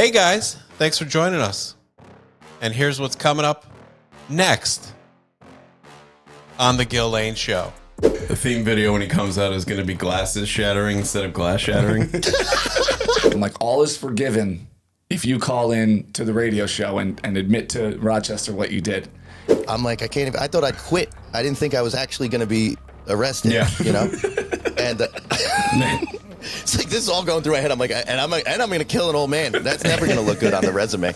Hey guys, thanks for joining us. And here's what's coming up next on the Gill Lane Show. The theme video when he comes out is going to be glasses shattering instead of glass shattering. I'm like, all is forgiven if you call in to the radio show and admit to Rochester what you did. I'm like, I can't even, I thought I'd quit. I didn't think I was actually going to be arrested, you know? And it's like, this is all going through my head. I'm like, and I'm going to kill an old man. That's never going to look good on the resume.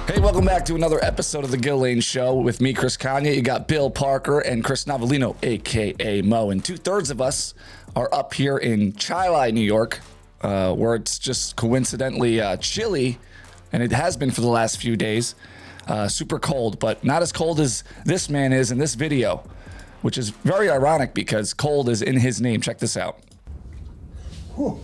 Hey, welcome back to another episode of the Gill Lane Show with me, Chris Kanye. You got Bill Parker and Chris Navalino, a.k.a. Mo. And 2/3 of us are up here in Chili, New York, where it's just coincidentally chilly, and it has been for the last few days. Super cold, but not as cold as this man is in this video, which is very ironic because cold is in his name. Check this out. Ha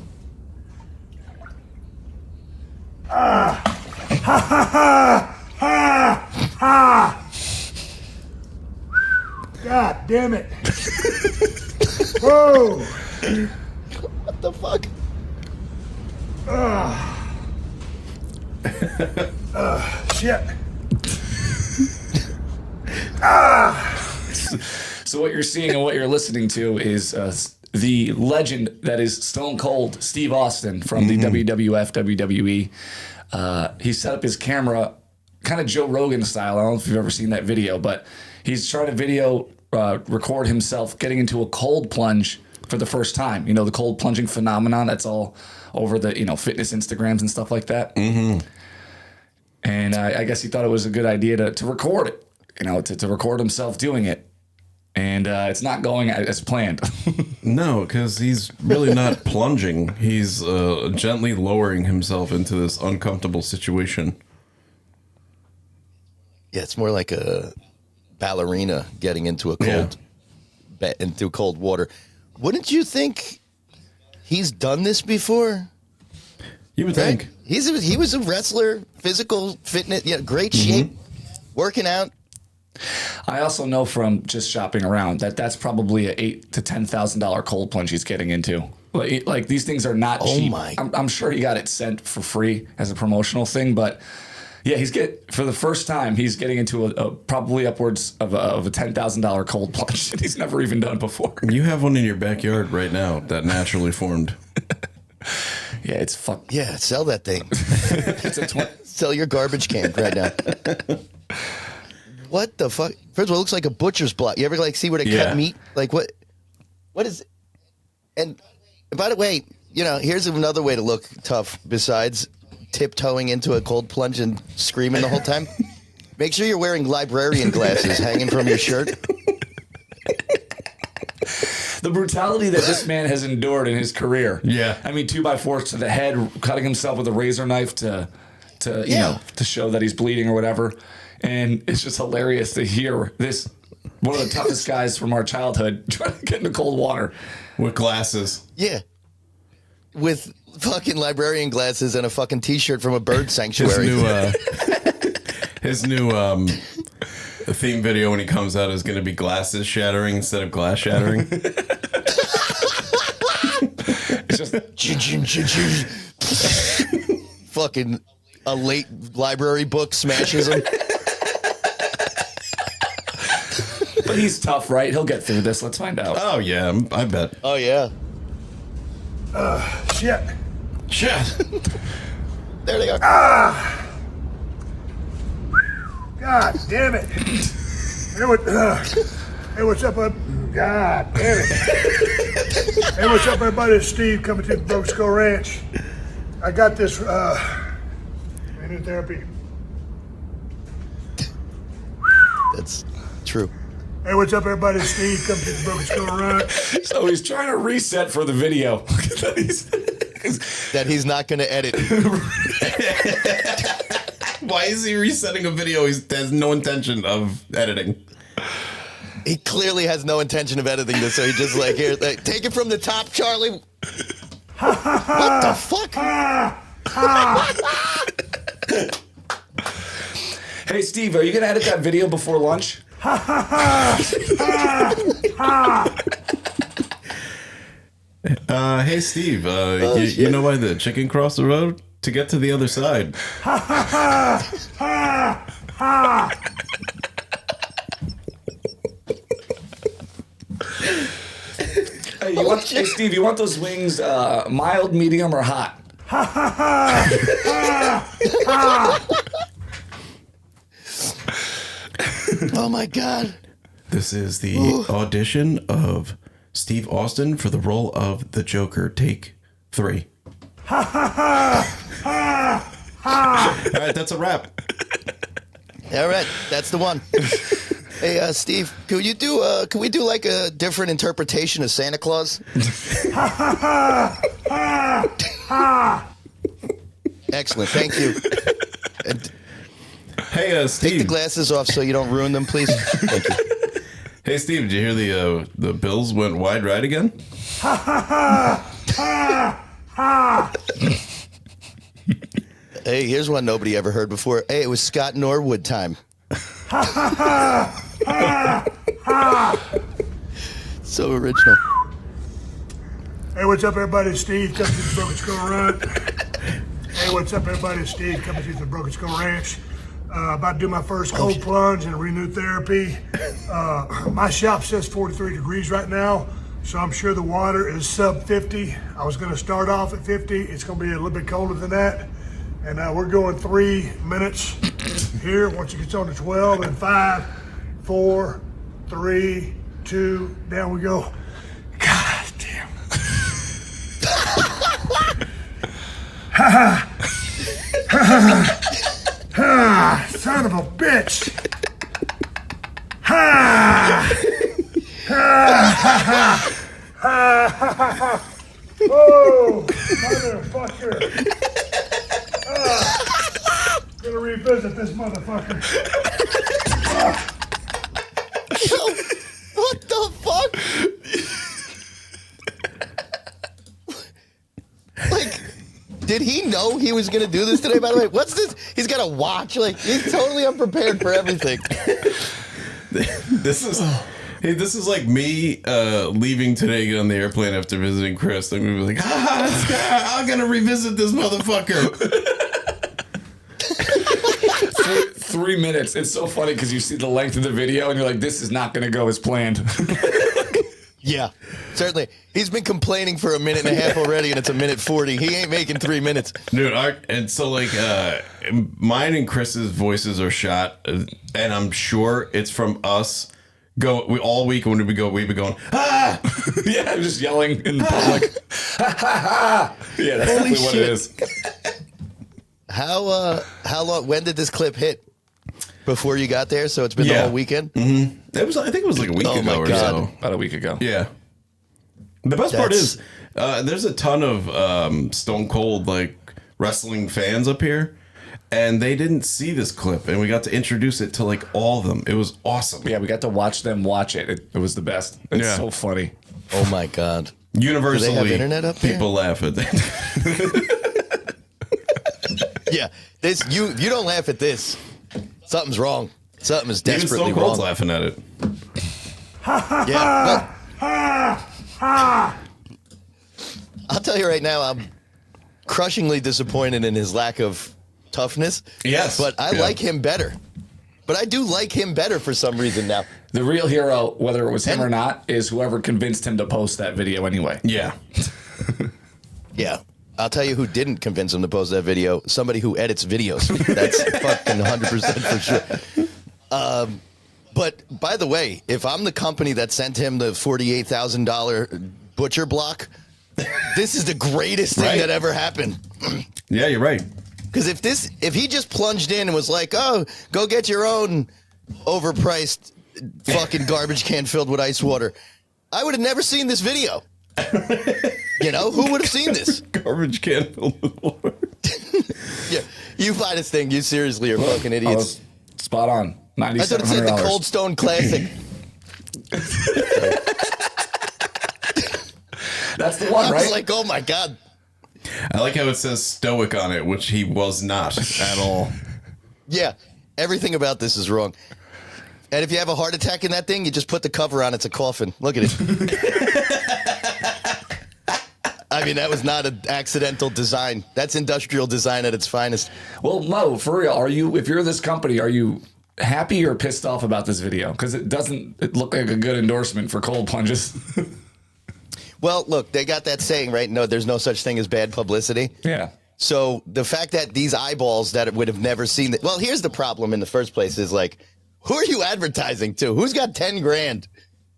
ha ha ha ha! God damn it! Whoa! What the fuck? Shit! So what you're seeing and what you're listening to is the legend that is Stone Cold Steve Austin from the WWF, WWE. He set up his camera kind of Joe Rogan style. I don't know if you've ever seen that video, but he's trying to record himself getting into a cold plunge for the first time. You know, the cold plunging phenomenon that's all over the, fitness Instagrams and stuff like that. Mm-hmm. And I guess he thought it was a good idea to record it, to record himself doing it. And it's not going as planned. No, because he's really not plunging. He's gently lowering himself into this uncomfortable situation. Yeah, it's more like a ballerina getting into a cold water. Wouldn't you think he's done this before? You would think. He was a wrestler, physical fitness, great shape, working out. I also know from just shopping around that that's probably a $8,000 to $10,000 cold plunge he's getting into. Like these things are not cheap. I'm sure he got it sent for free as a promotional thing, but yeah, for the first time he's getting into a probably upwards of a $10,000 cold plunge that he's never even done before. You have one in your backyard right now that naturally formed. Yeah, it's fuck. Yeah, sell that thing. Sell your garbage can right now. What the fuck? First of all, it looks like a butcher's block. You ever see where they cut meat? Like what is it? And by the way, here's another way to look tough besides tiptoeing into a cold plunge and screaming the whole time. Make sure you're wearing librarian glasses hanging from your shirt. The brutality that this man has endured in his career. Yeah. I mean, 2x4s to the head, cutting himself with a razor knife to show that he's bleeding or whatever. And it's just hilarious to hear this, one of the toughest guys from our childhood, trying to get into cold water. With glasses. Yeah. With fucking librarian glasses and a fucking t-shirt from a bird sanctuary. His new theme video when he comes out is going to be glasses shattering instead of glass shattering. It's just fucking a late library book smashes him. But he's tough, right? He'll get through this. Let's find out. Oh, yeah, I bet. Oh, yeah. Shit! There they are. God damn it! Hey, what's up, God damn it! Hey, what's up, everybody? It's Steve coming to the Broke Skull Ranch. I got this in therapy. That's true. Hey, what's up, everybody? It's Steve coming to the Broke Skull Ranch. So he's trying to reset for the video. That he's not going to edit. Why is he resetting a video he has no intention of editing? He clearly has no intention of editing this, so he just here, take it from the top, Charlie. What the fuck? Hey, Steve, are you going to edit that video before lunch? Hey, Steve, you know why the chicken crossed the road? To get to the other side. Hey, Steve, you want those wings mild, medium, or hot? Oh my God. This is the audition of Steve Austin for the role of the Joker. Take 3. All right, that's a wrap. All right, that's the one. Hey, Steve, can we do like a different interpretation of Santa Claus? Excellent, thank you. And Hey, Steve. take the glasses off so you don't ruin them, please. Thank you. Hey, Steve, did you hear the Bills went wide right again? Hey, here's one nobody ever heard before. Hey, it was Scott Norwood time. So original. Hey, what's up, everybody? Steve, coming to the Broken Skull Run. Hey, what's up, everybody? Steve, coming to the Broken Skull Ranch. About to do my first cold plunge and renewed therapy. My shop says 43 degrees right now, so I'm sure the water is sub 50. I was going to start off at 50. It's going to be a little bit colder than that. And we're going 3 minutes here. Once it gets on to 12, and 5, 4, 3, 2, down we go. God damn. Son of a bitch. Oh, motherfucker. Gonna revisit this motherfucker. What the fuck? Like, did he know he was going to do this today, by the way? What's this? He's got a watch. Like, he's totally unprepared for everything. This is like me leaving today, get on the airplane after visiting Chris. I'm gonna be like, I'm gonna revisit this motherfucker. 3 minutes. It's so funny because you see the length of the video and you're like, this is not going to go as planned. Yeah, certainly. He's been complaining for a minute and a half already, and it's a minute 40. He ain't making 3 minutes. Dude, and so like mine and Chris's voices are shot, and I'm sure it's from us. All week when we go, we've been going, ah! Yeah, I'm just yelling in public. Yeah, that's Holy definitely what shit. it is. How long? When did this clip hit? Before you got there, so it's been the whole weekend. Mm-hmm. I think it was like a week Oh ago my or God. so. About a week ago. Yeah. The best part is there's a ton of Stone Cold like wrestling fans up here, and they didn't see this clip, and we got to introduce it to like all of them. It was awesome. Yeah, we got to watch them watch it. It was the best. It's so funny. Oh my God. Universally, Do they have internet up there? people laugh at that. Yeah, this you don't laugh at this. Something's wrong. Something is Even desperately Stone Cold's wrong. laughing at it. Yeah, I'll tell you right now, I'm crushingly disappointed in his lack of toughness. Yes, but I like him better. But I do like him better for some reason now. The real hero, whether it was him or not, is whoever convinced him to post that video anyway. Yeah. Yeah. I'll tell you who didn't convince him to post that video. Somebody who edits videos. That's fucking 100% for sure. But by the way, if I'm the company that sent him the $48,000 butcher block, this is the greatest thing that ever happened. Yeah, you're right. Because if he just plunged in and was like, oh, go get your own overpriced fucking garbage can filled with ice water, I would have never seen this video. You know, who would have seen this? Garbage can filled with water. Yeah, you finest thing. You seriously are fucking idiots. Spot on. I thought it said the Cold Stone Classic. That's the one, I right? was like, oh my God. I like how it says stoic on it, which he was not at all. Yeah, everything about this is wrong. And if you have a heart attack in that thing, you just put the cover on. It's a coffin. Look at it. I mean, that was not an accidental design. That's industrial design at its finest. Well, Mo, for real, if you're this company, are you happy or pissed off about this video? Because it look like a good endorsement for cold plunges. Well, look, they got that saying, right? No, there's no such thing as bad publicity. Yeah. So the fact that these eyeballs that would have never seen it. Well, here's the problem in the first place is like, who are you advertising to? Who's got 10 grand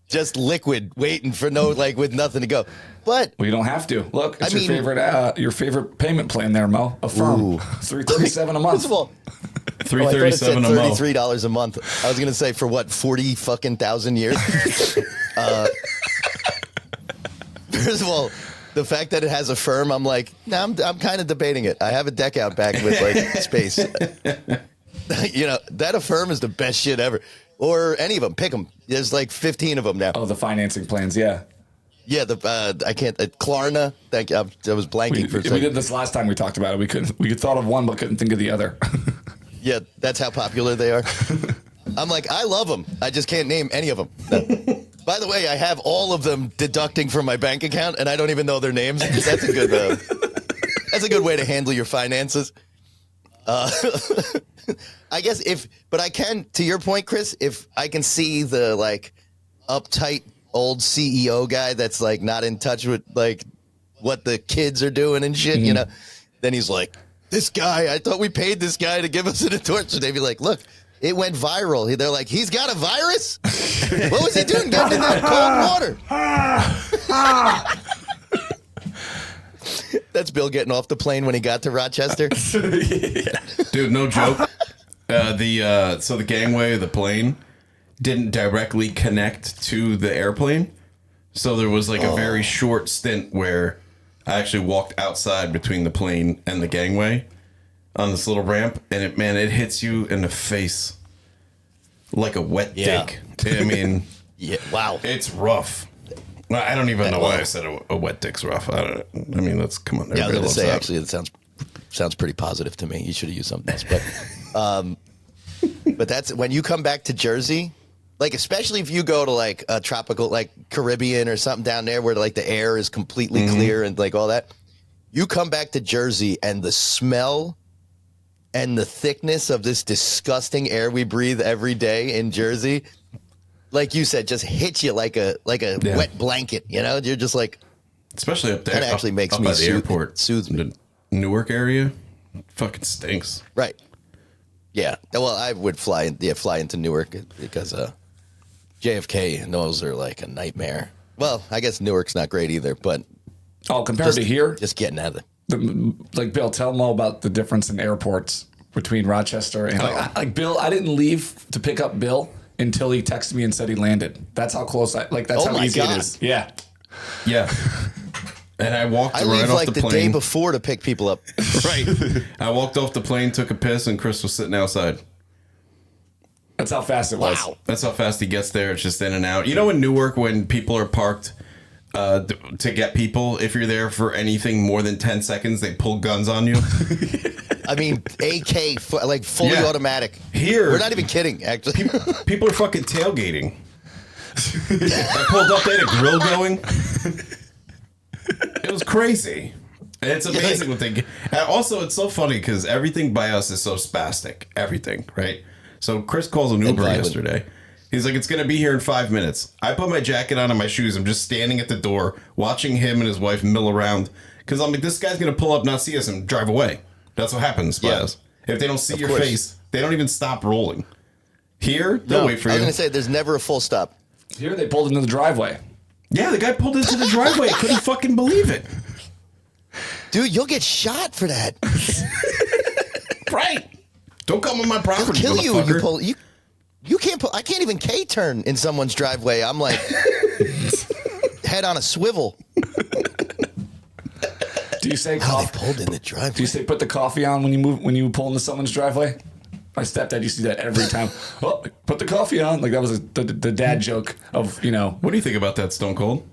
just liquid waiting for with nothing to go? But well, you don't have to. Look, it's I your favorite payment plan there, Mo. Affirm. $337 a month. First of all, $337 a month. $33 a month. I was gonna say for what 40 fucking thousand years. First of all, the fact that it has a firm, I'm like, nah, I'm kind of debating it. I have a deck out back with like space. That Affirm is the best shit ever. Or any of them, pick them. There's like 15 of them now. Oh, the financing plans, yeah. Yeah, I can't. Klarna. Thank you. I was blanking for a second. We did this last time we talked about it. We thought of one but couldn't think of the other. Yeah, that's how popular they are. I'm like, I love them. I just can't name any of them. No. By the way, I have all of them deducting from my bank account, and I don't even know their names. That's a good. That's a good way to handle your finances. I guess but I can, to your point, Chris, if I can see the like uptight old CEO guy that's like not in touch with like what the kids are doing and shit, then he's like, this guy, I thought we paid this guy to give us an endorsement. They'd be like, look, it went viral. They're like, he's got a virus? What was he doing getting in that cold water? That's Bill getting off the plane when he got to Rochester. Dude, no joke. So the gangway of the plane didn't directly connect to the airplane. So there was like a very short stint where I actually walked outside between the plane and the gangway on this little ramp, and it hits you in the face like a wet dick. I mean, yeah, wow, it's rough. Well, I don't even know why I said a wet dick's rough. I mean, let's come on. Yeah, I was going to say, actually, it sounds pretty positive to me. You should have used something else. But that's when you come back to Jersey, like, especially if you go to like a tropical, like Caribbean or something down there where like the air is completely clear and like all that. You come back to Jersey and the smell and the thickness of this disgusting air we breathe every day in Jersey, like you said, just hits you like a wet blanket. You're just like, especially up there. That actually makes up me by the airport, soothes me. The Newark area, fucking stinks. Right. Yeah. Well, I would fly into Newark because JFK, and those are like a nightmare. Well, I guess Newark's not great either, but compared to here, just getting out of like Bill, tell Mo about the difference in airports between Rochester and like Bill. I didn't leave to pick up Bill until he texted me and said he landed. That's how close that's how easy it is. Yeah. Yeah. And I walked I right leave off like the plane. day before to pick people up. Right. I walked off the plane, took a piss, and Chris was sitting outside. That's how fast it was. Wow. That's how fast he gets there. It's just in and out. You know, in Newark, when people are parked to get people, if you're there for anything more than 10 seconds, they pull guns on you. I mean, AK, like fully automatic. Here. We're not even kidding, actually. People are fucking tailgating. I pulled up, they had a grill going. It was crazy. And it's amazing what they get. And also, it's so funny because everything by us is so spastic. Everything, right? So Chris calls an Uber yesterday. He's like, it's going to be here in 5 minutes. I put my jacket on and my shoes. I'm just standing at the door watching him and his wife mill around. Because I'm like, this guy's going to pull up, not see us, and drive away. That's what happens by us. If they don't see your face, they don't even stop rolling. Here, they'll wait for you. I was going to say, there's never a full stop. Here, they pulled into the driveway. Yeah, the guy pulled into the driveway. I couldn't fucking believe it. Dude, you'll get shot for that. Right. Don't come on my property, They'll kill you. motherfucker. You can't pull. I can't even K-turn in someone's driveway. I'm like, head on a swivel. Do you say They pulled in the driveway. Do you say put the coffee on when you pull into someone's driveway? My stepdad used to do that every time. Oh, put the coffee on. Like that was the dad joke of, What do you think about that, Stone Cold?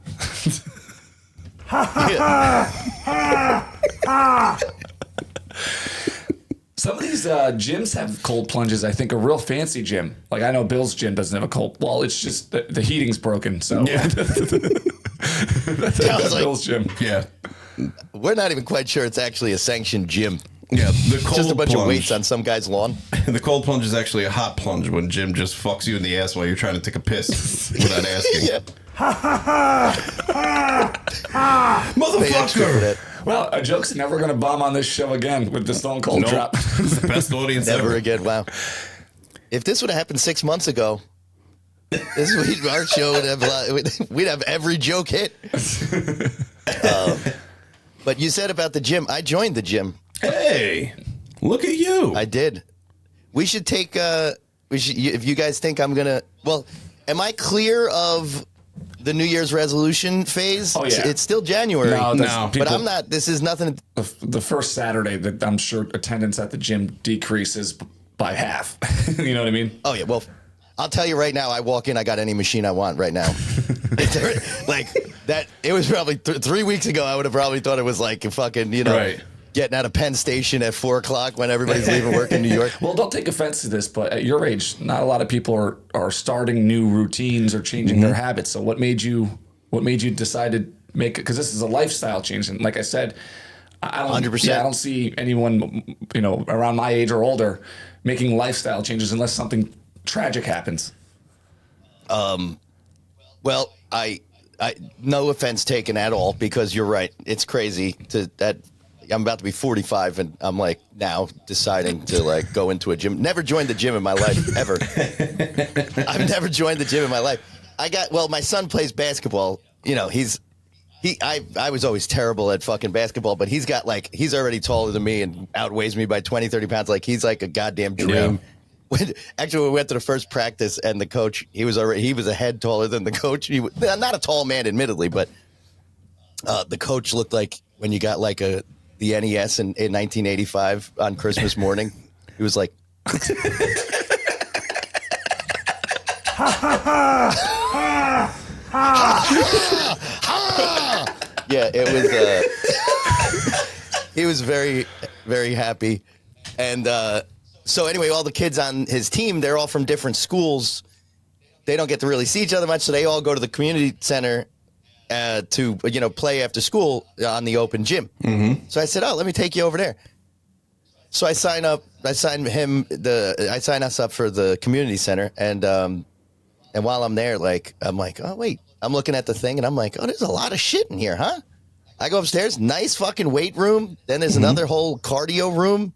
Some of these gyms have cold plunges. I think a real fancy gym, like I know Bill's gym doesn't have a cold. Well, it's just the heating's broken. So that's like- Bill's gym. Yeah. We're not even quite sure it's actually a sanctioned gym. Yeah. The cold Just a bunch plunge. of weights on some guy's lawn. The cold plunge is actually a hot plunge when Jim just fucks you in the ass while you're trying to take a piss without asking. Yeah. Pay extra for Motherfucker! that. Well, a joke's never going to bomb on this show again with the Stone Cold Nope. drop. It's the best audience Never ever. again. Wow. If this would have happened 6 months ago, our show would have we'd have every joke hit. But you said about the gym. I joined the gym. Hey, look at you. I did. We should take. If you guys think I'm gonna. Well, am I clear of the New Year's resolution phase? Oh, yeah. It's still January. No. But I'm not. This is nothing. The first Saturday that I'm sure attendance at the gym decreases by half. You know what I mean? Oh yeah. Well, I'll tell you right now. I walk in. I got any machine I want right now. Like that. It was probably 3 weeks ago. I would have probably thought it was like a fucking Right. getting out of Penn Station at 4:00 when everybody's leaving work in New York. Well, don't take offense to this, but at your age, not a lot of people are starting new routines or changing their habits. So what made you decide to make it? Because this is a lifestyle change, and like I said, I don't 100%. Yeah, I don't see anyone around my age or older making lifestyle changes unless something tragic happens. Well, I no offense taken at all, because you're right. It's crazy that I'm about to be 45 and I'm like now deciding to like go into a gym. Never joined the gym in my life ever. I've never joined the gym in my life. My son plays basketball. I was always terrible at fucking basketball, but he's already taller than me and outweighs me by 20, 30 pounds. Like he's like a goddamn dream. Actually, we went to the first practice, and the coach, he was a head taller than the coach. He was not a tall man, admittedly, but the coach looked like when you got like the NES in 1985 on Christmas morning. He was like, yeah, it was. He was very, very happy, and. So anyway, all the kids on his team, they're all from different schools. They don't get to really see each other much, so they all go to the community center to play after school on the open gym. Mm-hmm. So I said, "Oh, let me take you over there." So I sign us up for the community center, and while I'm there, I'm like, oh wait, I'm looking at the thing, and I'm like, oh, there's a lot of shit in here, huh? I go upstairs, nice fucking weight room. Then there's another whole cardio room.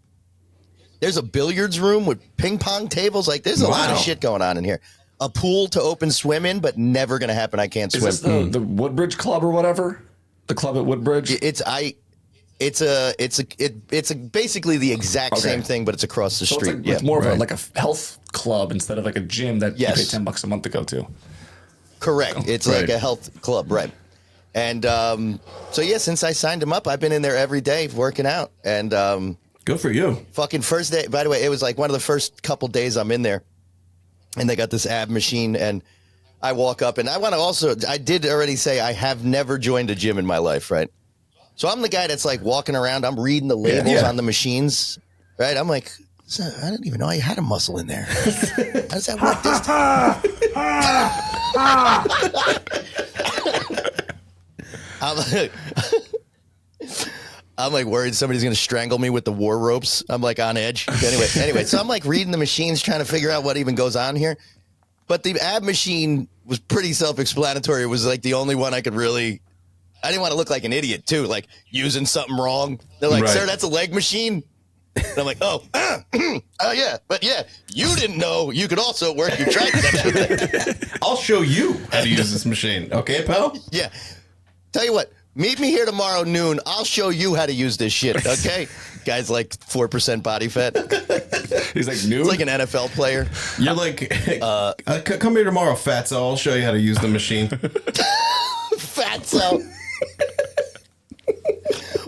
There's a billiards room with ping pong tables. Like, there's a lot of shit going on in here. A pool to open swim in, but never going to happen. I can't swim. Is this the Woodbridge Club or whatever? The club at Woodbridge? It's basically the exact same thing, but it's across the So street. it's more of a health club instead of like a gym that you pay $10 a month to go to. Correct. It's like a health club, right? And since I signed him up, I've been in there every day working out. And Good for you. fucking first day, by the way, it was like one of the first couple days I'm in there, and they got this ab machine, and I walk up, and I did already say I have never joined a gym in my life, right? So I'm the guy that's like walking around, I'm reading the labels on the machines, right? I'm like, I didn't even know I had a muscle in there. How does that work this time? I'm like worried somebody's going to strangle me with the war ropes. I'm like on edge. Anyway, so I'm like reading the machines, trying to figure out what even goes on here. But the ab machine was pretty self-explanatory. It was like the only one I didn't want to look like an idiot too, like using something wrong. They're like, sir, that's a leg machine. And I'm like, oh yeah, but yeah, you didn't know you could also work your triceps. I'll show you how to use this machine. Okay, pal? Yeah. Tell you what, meet me here tomorrow noon. I'll show you how to use this shit, okay? Guy's like 4% body fat. He's like new. It's like an NFL player. You're like, come here tomorrow, fatso. I'll show you how to use the machine. Fatso.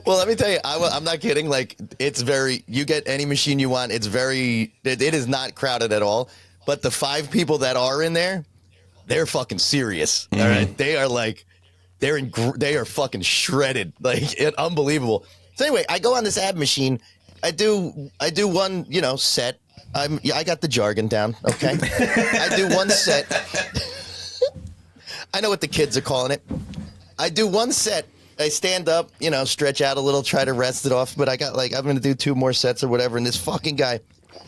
Well, let me tell you, I'm not kidding. Like, you get any machine you want. It is not crowded at all. But the 5 people that are in there, they're fucking serious. All right. They are like, they are fucking shredded. Like, unbelievable. So anyway, I go on this ab machine, I do one, set. I got the jargon down. Okay, I do one set. I know what the kids are calling it. I do one set. I stand up, stretch out a little, try to rest it off. But I got I'm going to do 2 more sets or whatever. And this fucking guy,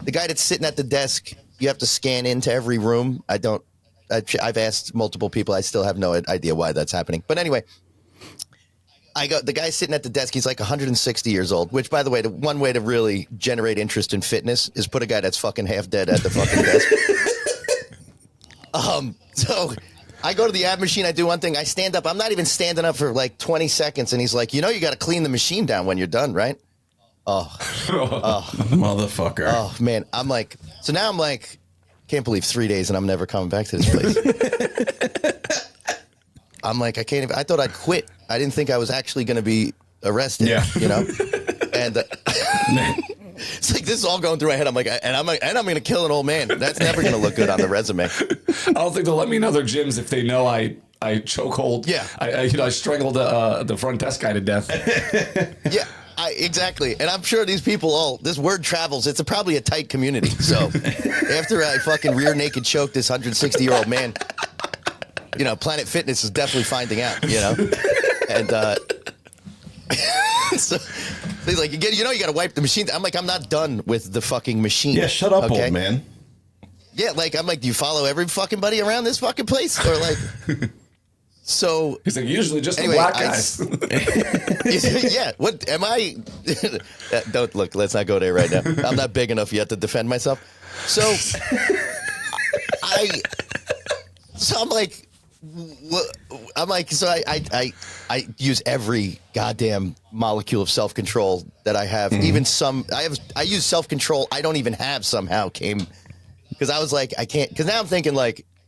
the guy that's sitting at the desk, you have to scan into every room. I've asked multiple people. I still have no idea why that's happening. But anyway, the guy sitting at the desk, he's like 160 years old, which, by the way, the one way to really generate interest in fitness is put a guy that's fucking half dead at the fucking desk. So I go to the ab machine. I do one thing. I stand up. I'm not even standing up for like 20 seconds. And he's like, you got to clean the machine down when you're done, right? Motherfucker. Oh, man. So now I'm like, can't believe 3 days and I'm never coming back to this place. I'm like, I can't even, I thought I'd quit. I didn't think I was actually going to be arrested, And it's like, this is all going through my head. I'm like, and I'm going to kill an old man. That's never going to look good on the resume. I don't think they'll let me in other gyms if they know I chokehold. Yeah. I strangled the front desk guy to death. Yeah. Exactly. And I'm sure these people this word travels. It's probably a tight community. So after I fucking rear naked choke this 160-year-old man, Planet Fitness is definitely finding out, and so he's like, you got to wipe the machine. I'm like, I'm not done with the fucking machine. Yeah, shut up, old man. Yeah, I'm like, do you follow every fucking buddy around this fucking place? Or so he's like, usually just the black guys. Yeah. What am I? Don't look. Let's not go there right now. I'm not big enough yet to defend myself. So I use every goddamn molecule of self-control that I have. Even I use self-control I don't even have somehow because I was like, I can't, because now I'm thinking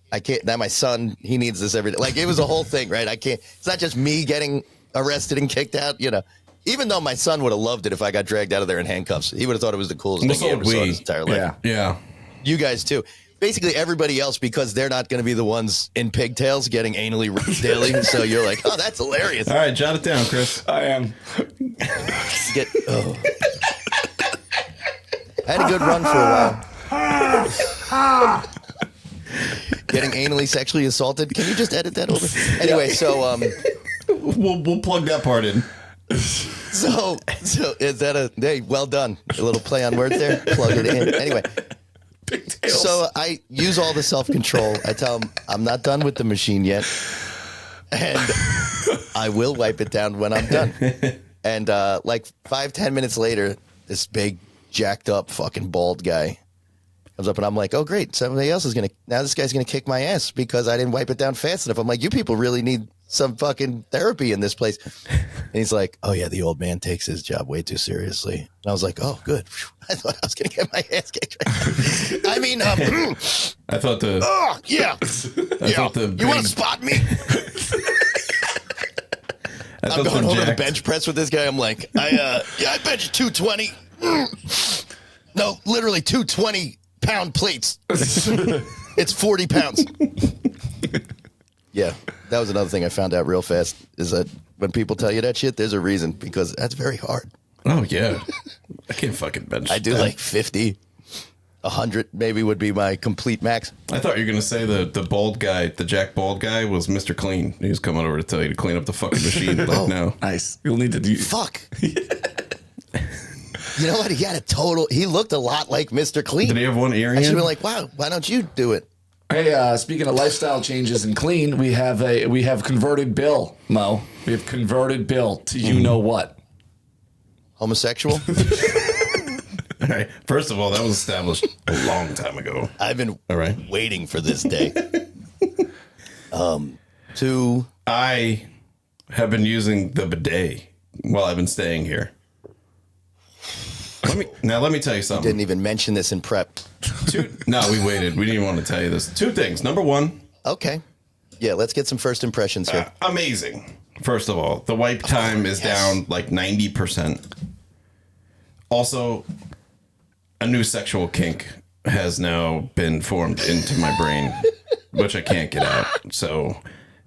I can't, now my son, he needs this every day. It was a whole thing, right? I can't, it's not just me getting arrested and kicked out, even though my son would have loved it if I got dragged out of there in handcuffs. He would have thought it was the coolest thing he ever saw in his entire life. Yeah. You guys too. Basically everybody else, because they're not going to be the ones in pigtails getting anally raped daily. So you're like, oh, that's hilarious. All right, jot it down, Chris. I am. I had a good run for a while. Getting anally sexually assaulted. Can you just edit that over? Anyway, so we'll plug that part in. So is that hey, well done. A little play on words there. Plug it in. Anyway. So I use all the self-control. I tell him I'm not done with the machine yet, and I will wipe it down when I'm done. And 5-10 minutes later, this big, jacked up, fucking bald guy comes up, and I'm like, oh great, somebody else is now this guy's gonna kick my ass because I didn't wipe it down fast enough. I'm like, you people really need some fucking therapy in this place. And he's like, oh yeah, the old man takes his job way too seriously. And I was like, oh good. I thought I was gonna get my ass kicked. I mean, I thought the yeah. You want to spot me? I'm going over the bench press with this guy. I'm like, I bench 220. No, literally 220-pound plates. It's 40 pounds. Yeah, that was another thing I found out real fast, is that when people tell you that shit, there's a reason, because that's very hard. Oh, yeah. I can't fucking bench. I do like 50, 100 maybe would be my complete max. I thought you were going to say the bald guy, the Jack Bald guy was Mr. Clean. He was coming over to tell you to clean up the fucking machine. No. Nice. You'll need to do... Fuck. You know what? He looked a lot like Mr. Clean. Did he have one ear in? I should be like, wow, why don't you do it? Hey, speaking of lifestyle changes and clean, we have converted Bill, Mo. We have converted Bill to you know what? Homosexual? All right. First of all, that was established a long time ago. I've been waiting for this day. I have been using the bidet while I've been staying here. Let me tell you something. Didn't even mention this in prep. No, we waited. We didn't even want to tell you this. 2 things. Number 1. Okay. Yeah, let's get some first impressions here. Amazing. First of all, the wipe time is down like 90%. Also, a new sexual kink has now been formed into my brain, which I can't get out. So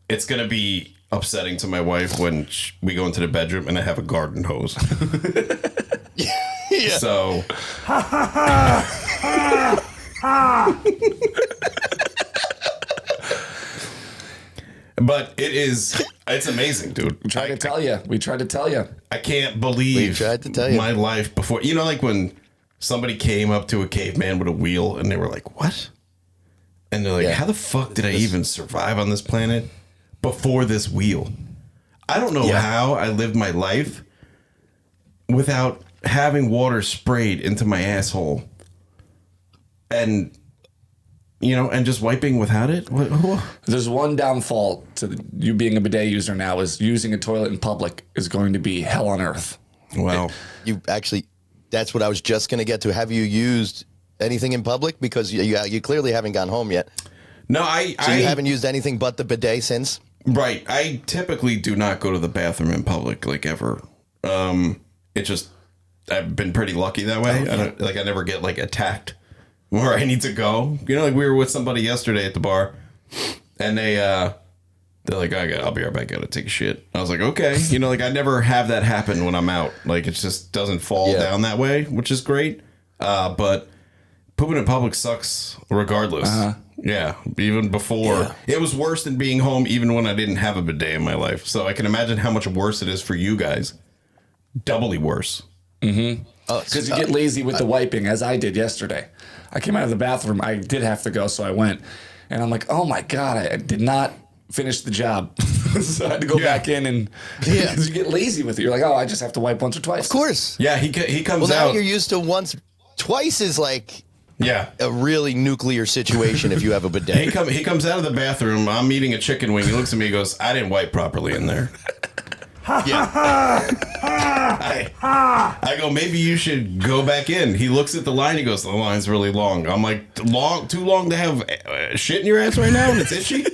it's going to be upsetting to my wife when we go into the bedroom and I have a garden hose. So. But it's amazing, dude. We tried to tell you. We tried to tell you. I can't believe We tried to tell you. my life before. You know, like when somebody came up to a caveman with a wheel and they were like, what? And they're like, Yeah. how the fuck did I even survive on this planet before this wheel? I don't know Yeah. how I lived my life without having water sprayed into my asshole and, you know, and just wiping without it. What? There's one downfall to you being a bidet user now is using a toilet in public is going to be hell on earth. Well, You actually, that's what I was just going to get to. Have you used anything in public? Because you clearly haven't gone home yet. no, So you haven't used anything but the bidet since? Right. I typically do not go to the bathroom in public, like ever. It just, I've been pretty lucky that way. I never get like attacked where I need to go. You know, like we were with somebody yesterday at the bar and they're like, I'll be right back. I gotta take a shit. I was like, okay. You know, like I never have that happen when I'm out. Like it just doesn't fall down that way, which is great. But pooping in public sucks regardless. Yeah, even before. It was worse than being home even when I didn't have a bidet in my life. So I can imagine how much worse it is for you guys. Doubly worse. Because you get lazy with the wiping, as I did yesterday. I came out of the bathroom. I did have to go, so I went. And I'm like, oh my God, I did not finish the job. So I had to go back in and because you get lazy with it. You're like, oh, I just have to wipe once or twice. Of course. Yeah, he comes Well, now out. you're used to once. Twice is like Yeah. a really nuclear situation if you have a bidet. He comes out of the bathroom. I'm eating a chicken wing. He looks at me and goes, I didn't wipe properly in there. I go, maybe you should go back in. He looks at the line. He goes, the line's really long. I'm like, too long to have shit in your ass right now and it's itchy?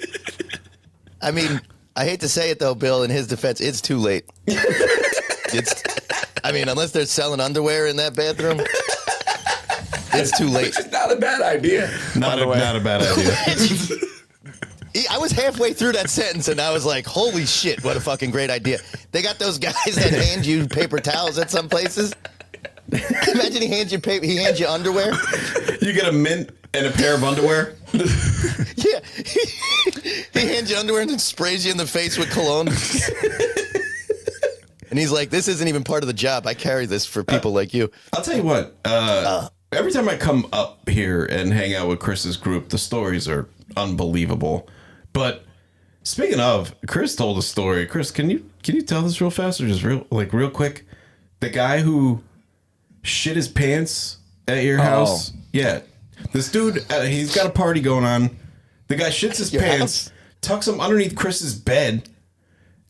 I mean, I hate to say it though, Bill, in his defense, it's too late. I mean, unless they're selling underwear in that bathroom, it's too late. Which is not a bad idea. Not a bad idea. I was halfway through that sentence and I was like, holy shit, what a fucking great idea. They got those guys that hand you paper towels at some places. Imagine he hands you underwear. You get a mint and a pair of underwear. Yeah. He hands you underwear and then sprays you in the face with cologne. And he's like, this isn't even part of the job. I carry this for people like you. I'll tell you what. Every time I come up here and hang out with Chris's group, the stories are unbelievable. But speaking of, Chris told a story. Chris, can you tell this real fast or just real quick? The guy who shit his pants at your house. Yeah, this dude. He's got a party going on. The guy shits his pants, tucks them underneath Chris's bed,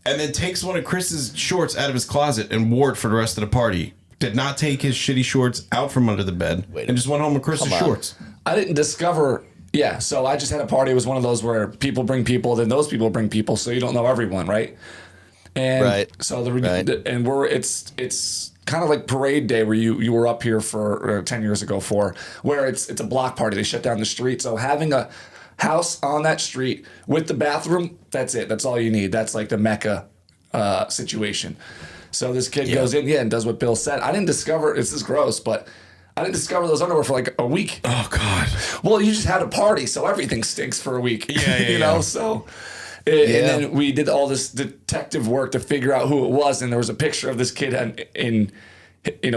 and then takes one of Chris's shorts out of his closet and wore it for the rest of the party. Did not take his shitty shorts out from under the bed and just went home with Chris's shorts. I didn't discover. Yeah, so I just had a party. It was one of those where people bring people, then those people bring people, so you don't know everyone, right? And Right. so it's kind of like parade day where you were up here for 10 years ago where it's a block party. They shut down the street. So having a house on that street with the bathroom, that's it. That's all you need. That's like the Mecca situation. So this kid goes in, and does what Bill said. I didn't discover, this is gross, but I didn't discover those underwear for like a week. Oh, God. Well, you just had a party, so everything stinks for a week. Yeah, you know, so. And then we did all this detective work to figure out who it was, and there was a picture of this kid in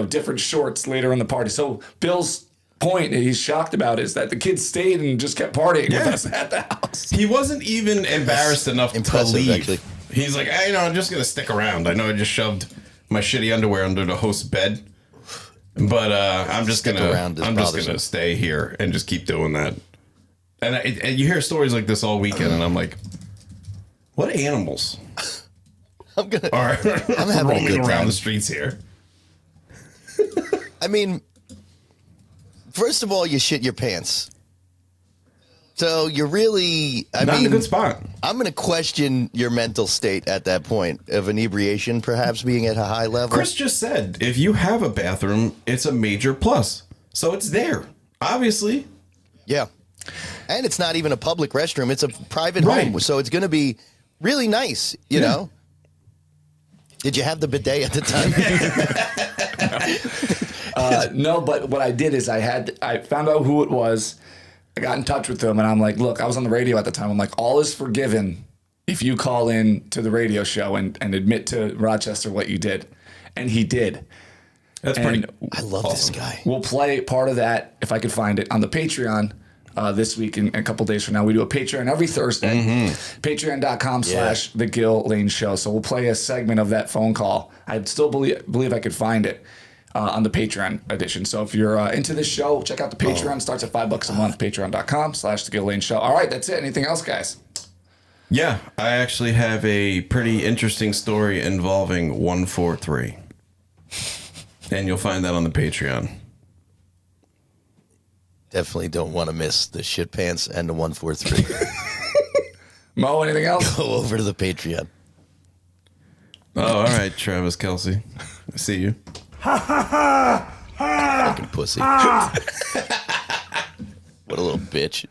different shorts later in the party. So Bill's point, he's shocked about, is that the kid stayed and just kept partying with us at the house. He wasn't even embarrassed enough to leave. Actually. He's like, hey, I'm just gonna stick around. I know I just shoved my shitty underwear under the host's bed, but I'm just gonna stay here and just keep doing that. And you hear stories like this all weekend, and I'm like, what animals I'm are having a roaming good around time. the streets here? I mean, first of all, you shit your pants. So you're really, Not in a good spot. I'm going to question your mental state at that point of inebriation, perhaps being at a high level. Chris just said, if you have a bathroom, it's a major plus. So it's there, obviously. Yeah. And it's not even a public restroom. It's a private home. So it's going to be really nice, you know? Did you have the bidet at the time? No, but what I did is I found out who it was. I got in touch with him, and I'm like, look, I was on the radio at the time. I'm like, all is forgiven if you call in to the radio show and admit to Rochester what you did. And he did. That's pretty. I love this guy. We'll play part of that, if I could find it, on the Patreon this week and a couple days from now. We do a Patreon every Thursday. Patreon.com/The Gill Lane Show. So we'll play a segment of that phone call. I still believe I could find it on the Patreon edition. So if you're into this show, check out the Patreon. Starts at $5 a month. Patreon.com/The Gill Lane Show. All right, that's it. Anything else, guys? Yeah, I actually have a pretty interesting story involving 143. And you'll find that on the Patreon. Definitely don't want to miss the shit pants and the 143. Mo, anything else? Go over to the Patreon. Oh, all right, Travis Kelce. I see you. Fucking pussy. What a little bitch.